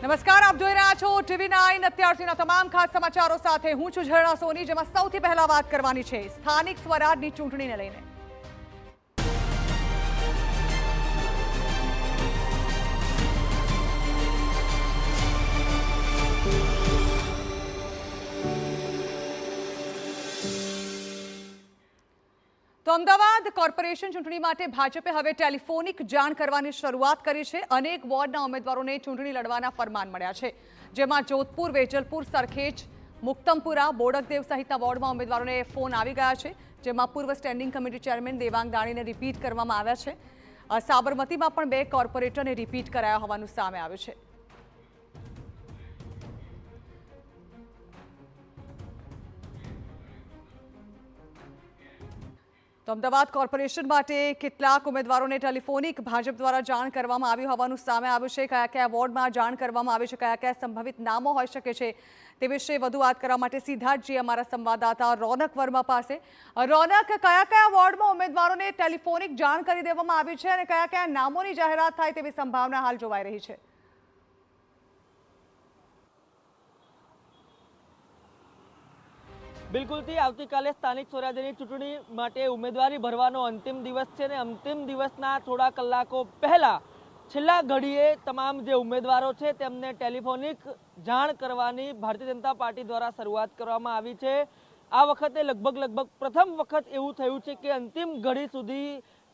નમસ્કાર, આપ જોઈ રહ્યા છો TV9 અત્યારસુધીના તમામ ખાસ સમાચારો સાથે હું છું ઝરણા સોની, જેમાં સૌથી પહેલા વાત કરવાની છે સ્થાનિક સ્વરાજની ચૂંટણીને લઈને। તો અમદાવાદ કોર્પોરેશન ચૂંટણી માટે ભાજપે હવે ટેલિફોનિક જાણ કરવાની શરૂઆત કરી છે। અનેક વોર્ડના ઉમેદવારોને ચૂંટણી લડવાના ફરમાન મળ્યા છે, જેમાં જોધપુર, વેજલપુર, સરખેજ, મુક્તમપુરા, બોડકદેવ સહિતના વોર્ડમાં ઉમેદવારોને ફોન આવી ગયા છે, જેમાં પૂર્વ સ્ટેન્ડિંગ કમિટી ચેરમેન દેવાંગ દાણીને રિપીટ કરવામાં આવ્યા છે। સાબરમતીમાં પણ 2 કોર્પોરેટરને રિપીટ કરાયા હોવાનું સામે આવ્યું છે। તો અમદાવાદ કોર્પોરેશન માટે કેટલાક ઉમેદવારોને ટેલિફોનિક ભાજપ દ્વારા જાણ કરવામાં આવી હોવાનું સામે આવ્યું છે। કયા કયા વોર્ડમાં જાણ કરવામાં આવી છે, કયા કયા સંભવિત નામો હોઈ શકે છે, તે વિશે વધુ વાત કરવા માટે સીધા જ જઈએ અમારા સંવાદદાતા રોનક વર્મા પાસે। રોનક, કયા કયા વોર્ડમાં ઉમેદવારોને ટેલિફોનિક જાણ કરી દેવામાં આવી છે અને કયા કયા નામોની જાહેરાત થાય તેવી સંભાવના હાલ જોવાઈ રહી છે? બિલકુલથી આવતીકાલે સ્થાનિક સ્વરાજ્યની ચૂંટણી માટે ઉમેદવારી ભરવાનો અંતિમ દિવસ છે, અને અંતિમ દિવસના થોડા કલાકો પહેલા છેલ્લા ઘડીએ તમામ જે ઉમેદવારો છે તેમને ટેલિફોનિક જાણ કરવાની ભારતીય જનતા પાર્ટી દ્વારા શરૂઆત કરવામાં આવી છે। આ વખતે લગભગ પ્રથમ વખત એવું થયું છે કે અંતિમ ઘડી સુધી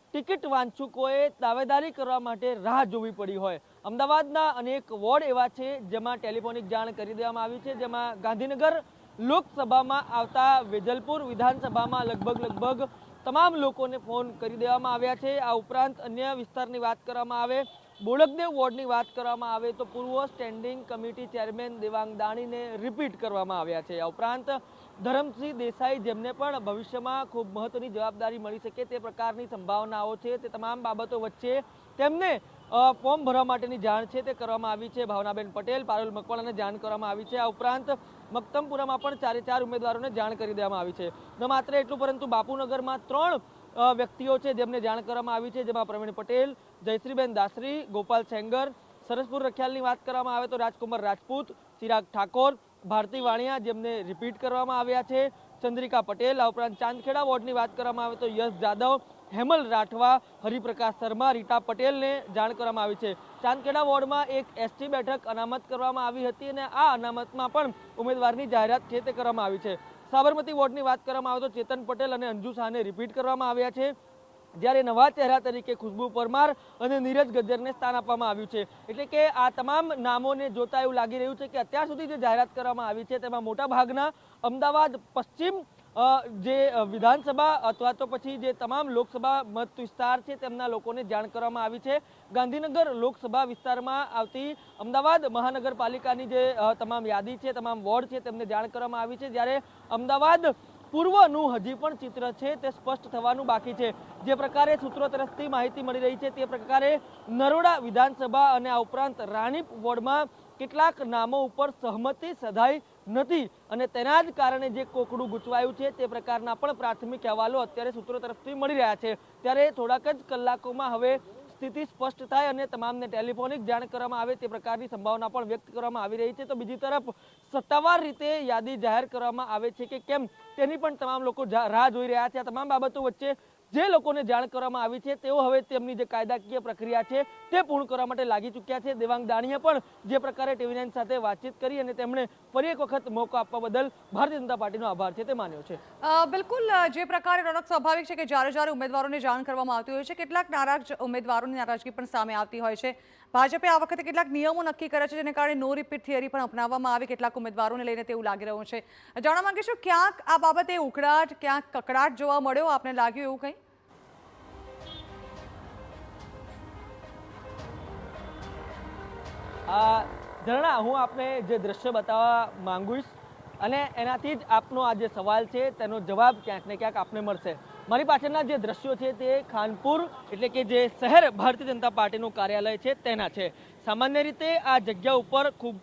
ટિકિટ વાંચુકોએ દાવેદારી કરવા માટે રાહ જોવી પડી હોય। અમદાવાદના અનેક વોર્ડ એવા છે જેમાં ટેલિફોનિક જાણ કરી દેવામાં આવી છે, જેમાં ગાંધીનગર લોકસભામાં આવતા વેજલપુર વિધાનસભામાં લગભગ તમામ લોકોને ફોન કરી દેવામાં આવ્યા છે। આ ઉપરાંત અન્ય વિસ્તારની વાત કરવામાં આવે, બોડકદેવ વોર્ડની વાત કરવામાં આવે તો પૂર્વ સ્ટેન્ડિંગ કમિટી ચેરમેન દેવાંગ દાણીને રિપીટ કરવામાં આવ્યા છે। આ ઉપરાંત ધરમસિંહ દેસાઈ, જેમને પણ ભવિષ્યમાં ખૂબ મહત્વની જવાબદારી મળી શકે તે પ્રકારની સંભાવનાઓ છે, તે તમામ બાબતો વચ્ચે તેમને ફોર્મ ભરવા માટેની જાણ છે તે કરવામાં આવી છે। ભાવનાબેન પટેલ, પારુલ મકવાણાને જાણ કરવામાં આવી છે। આ ઉપરાંત મક્તમપુરામાં પણ 4 ઉમેદવારોને જાણ કરી દેવામાં આવી છે। ન માત્ર એટલું, પરંતુ બાપુનગરમાં 3 વ્યક્તિઓ છે જેમને જાણ કરવામાં આવી છે, જેમાં પ્રવીણ પટેલ, જયશ્રીબેન દાસરી, ગોપાલ સેંગર। સરસપુર રખિયાલની વાત કરવામાં આવે તો રાજકુમાર રાજપૂત, ચિરાગ ઠાકોર, ભારતી વાણિયા, જેમને રિપીટ કરવામાં આવ્યા છે, ચંદ્રિકા પટેલ। આ ઉપરાંત ચાંદખેડા વોર્ડની વાત કરવામાં આવે તો યશ જાદવ, હેમલ રાઠવા, હરિપ્રકાશ શર્મા, રીટા પટેલને જાણ કરવામાં આવી છે। ચાંદખેડા વોર્ડમાં એક એસટી બેઠક અનામત કરવામાં આવી હતી અને આ અનામતમાં પણ ઉમેદવારની જાહેરાત છે તે કરવામાં આવી છે। સાબરમતી વોર્ડની વાત કરવામાં આવે તો ચેતન પટેલ અને અંજુ શાહને રિપીટ કરવામાં આવ્યા છે, જ્યારે નવા ચહેરા તરીકે ખુશ્બુ પરમાર અને નીરજ ગજ્જરને સ્થાન આપવામાં આવ્યું છે। એટલે કે આ તમામ નામોને જોતા એવું લાગી રહ્યું છે કે અત્યાર સુધી જે જાહેરાત કરવામાં આવી છે તેમાં મોટા ભાગના અમદાવાદ પશ્ચિમ જે વિધાનસભા અથવા તો પછી જે તમામ લોકસભા મત વિસ્તાર છે તેમના લોકોને જાણ કરવામાં આવી છે। ગાંધીનગર લોકસભા વિસ્તારમાં આવતી અમદાવાદ મહાનગરપાલિકાની જે તમામ યાદી છે, તમામ વોર્ડ છે તેમને જાણ કરવામાં આવી છે, જ્યારે અમદાવાદ પૂર્વનું હજી પણ ચિત્ર છે તે સ્પષ્ટ થવાનું બાકી છે। જે પ્રકારે સૂત્રો તરફથી માહિતી મળી રહી છે તે પ્રકારે નરોડા વિધાનસભા અને આ ઉપરાંત રાણીપ વોર્ડમાં કેટલાક નામો ઉપર સહમતિ સધાઈ નથી અને તેના જ કારણે જે કોકડું ગૂંચવાયું છે તે પ્રકારના પણ પ્રાથમિક અહેવાલો અત્યારે સૂત્રો તરફથી મળી રહ્યા છે। ત્યારે થોડાક જ કલાકોમાં હવે સ્થિતિ સ્પષ્ટ થાય અને તમામને ટેલિફોનિક જાણ કરવામાં આવે તે પ્રકારની સંભાવના પણ વ્યક્ત કરવામાં આવી રહી છે। તો બીજી તરફ સત્તાવાર રીતે યાદી જાહેર કરવામાં આવે છે કે કેમ તેની પણ તમામ લોકો રાહ જોઈ રહ્યા છે। આ તમામ બાબતો વચ્ચે જે લોકોને જાણ કરવામાં આવી છે તેઓ હવે તેમની જે કાયદાકીય પ્રક્રિયા છે તે પૂર્ણ કરવા માટે લાગી ચૂક્યા છે। દેવાંગ દાણીએ પણ જે પ્રકારે TV9 સાથે વાતચીત કરી અને તેમણે ફરી એક વખત મોકો આપવા બદલ ભારતીય જનતા પાર્ટીનો આભાર છે તે માન્યો છે। બિલકુલ, જે પ્રકારે રોનક, સ્વાભાવિક છે કે જ્યારે ઉમેદવારોને જાણ કરવામાં આવતી હોય છે, કેટલાક નારાજ ઉમેદવારોની નારાજગી પણ સામે આવતી હોય છે। ભાજપે આ વખતે કેટલાક નિયમો નક્કી કર્યા છે જેને કારણે નો રિપીટ થિયરી પણ અપનાવવામાં આવે કેટલાક ઉમેદવારોને લઈને તેવું લાગી રહ્યું છે। જાણવા માંગીશું, ક્યાંક આ બાબતે ઉકળાટ, ક્યાંક કકડાટ જોવા મળ્યો, આપને લાગ્યું એવું કંઈ? ઝરણા, હું આપને જે દ્રશ્ય બતાવવા માંગુશ અને એનાથી જ આપનો આ જે સવાલ છે તેનો જવાબ ક્યાંક ને ક્યાંક આપને મળશે। મારી પાછળના જે દ્રશ્યો છે તે ખાનપુર એટલે કે જે શહેર ભારતીય જનતા પાર્ટીનું કાર્યાલય છે તેના છે। સામાન્ય રીતે આ જગ્યા ઉપર ખૂબ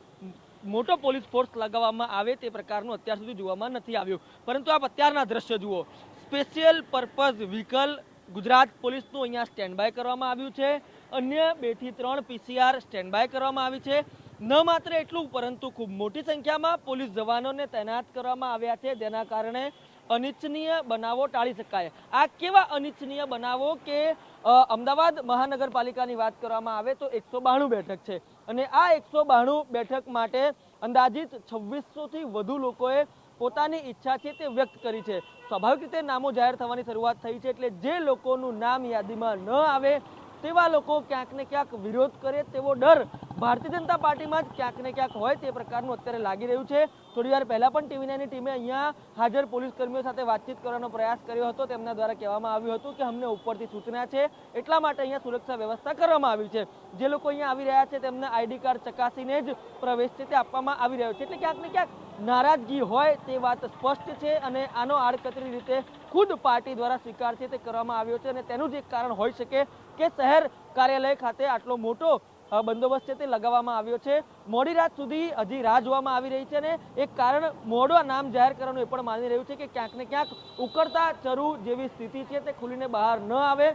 મોટો પોલીસ ફોર્સ લગાવવામાં આવે તે પ્રકારનું અત્યાર સુધી જોવામાં નથી આવ્યું, પરંતુ આપ અત્યારના દ્રશ્ય જુઓ। સ્પેશિયલ પર્પઝ વ્હીકલ ગુજરાત પોલીસનું અહીંયા સ્ટેન્ડ બાય કરવામાં આવ્યું છે। અન્ય 2 થી 3 PCR સ્ટેન્ડ બાય કરવામાં આવી છે। ન માત્ર એટલું પરંતુ ખૂબ મોટી સંખ્યામાં પોલીસ જવાનોને તૈનાત કરવામાં આવ્યા છે, જેના કારણે અનિચ્છનીય બનાવો ટાળી શકાય। આ કેવા અનિચ્છનીય બનાવો કે અમદાવાદ મહાનગરપાલિકાની વાત કરવામાં આવે તો 192 બેઠક છે અને આ 192 બેઠક માટે અંદાજિત 2600 થી વધુ લોકોએ પોતાની ઈચ્છા છે તે વ્યક્ત કરી છે। સ્વાભાવિક રીતે નામો જાહેર થવાની શરૂઆત થઈ છે, એટલે જે લોકોનું નામ યાદીમાં ન આવે તેવા લોકો ક્યાંક ને ક્યાંક વિરોધ કરે તેવો ડર ભારતીય જનતા પાર્ટીમાં જ ક્યાંક ને ક્યાંક હોય તે પ્રકારનું અત્યારે લાગી રહ્યું છે। થોડી વાર પહેલા પણ TV9ની ટીમે અહીંયા હાજર પોલીસ કર્મીઓ સાથે વાતચીત કરવાનો પ્રયાસ કર્યો હતો। તેમના દ્વારા કહેવામાં આવ્યું હતું કે અમને ઉપરથી સૂચના છે, એટલા માટે અહીંયા સુરક્ષા વ્યવસ્થા કરવામાં આવી છે। જે લોકો અહીંયા આવી રહ્યા છે તેમને ID કાર્ડ ચકાસીને જ પ્રવેશ છે તે આપવામાં આવી રહ્યો છે, એટલે ક્યાંક ને ક્યાંક નારાજગી હોય તે વાત સ્પષ્ટ છે અને આનો આડકતરી રીતે ખુદ પાર્ટી દ્વારા સ્વીકાર છે તે કરવામાં આવ્યો છે અને તેનું જ એક કારણ હોઈ શકે કે શહેર કાર્યાલય ખાતે આટલો મોટો બંદોબસ્ત છે તે લગાવવામાં આવ્યો છે। મોડી રાત સુધી હજી રાહ જોવામાં આવી રહી છે અને એક કારણ મોડું નામ જાહેર કરવાનું એ પણ માની રહ્યું છે કે ક્યાંક ને ક્યાંક ઉકળતા ચરુ જેવી સ્થિતિ છે તે ખુલીને બહાર ન આવે।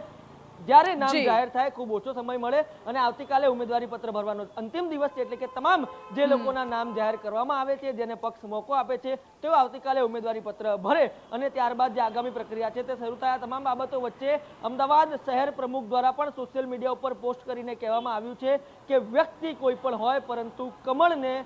જ્યારે નામ જાહેર થાય ખૂબ ઓછો સમય મળે અને આવતીકાલે ઉમેદવારી પત્ર ભરવાનો અંતિમ દિવસ છે, એટલે કે તમામ જે લોકોના નામ જાહેર કરવામાં આવે છે, જેને પક્ષ મોકો આપે છે તેઓ આવતીકાલે ઉમેદવારી પત્ર ભરે અને ત્યારબાદ જે આગામી પ્રક્રિયા છે તે શરૂ થાય। તમામ બાબતો વચ્ચે અમદાવાદ શહેર પ્રમુખ દ્વારા પણ સોશિયલ મીડિયા ઉપર પોસ્ટ કરીને કહેવામાં આવ્યું છે કે વ્યક્તિ કોઈ પણ હોય પરંતુ કમળને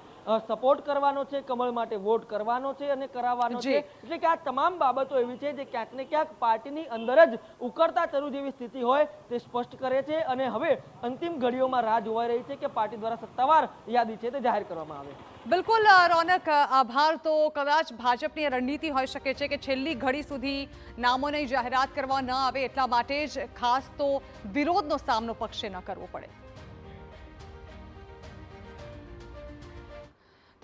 સપોર્ટ કરવાનો છે, કમળ માટે વોટ કરવાનો છે અને કરાવવાનો છે। એટલે કે આ તમામ બાબતો એવી છે જે ક્યાંક ને ક્યાંક પાર્ટીની અંદર જ ઉકળતા ચરુ જેવી સ્થિતિ હોય તે સ્પષ્ટ કરે છે અને હવે અંતિમ ઘડીઓમાં રાહ જોવાઈ રહી છે કે પાર્ટી દ્વારા સત્તાવાર યાદી છે તે જાહેર કરવામાં આવે। બિલકુલ રોનક, આભાર। તો કદાચ ભાજપની રણનીતિ હોઈ શકે છે કે છેલ્લી ઘડી સુધી નામોની જાહેરાત કરવા ન આવે, એટલા માટે જ ખાસ તો વિરોધનો સામનો પક્ષે ન કરવો પડે।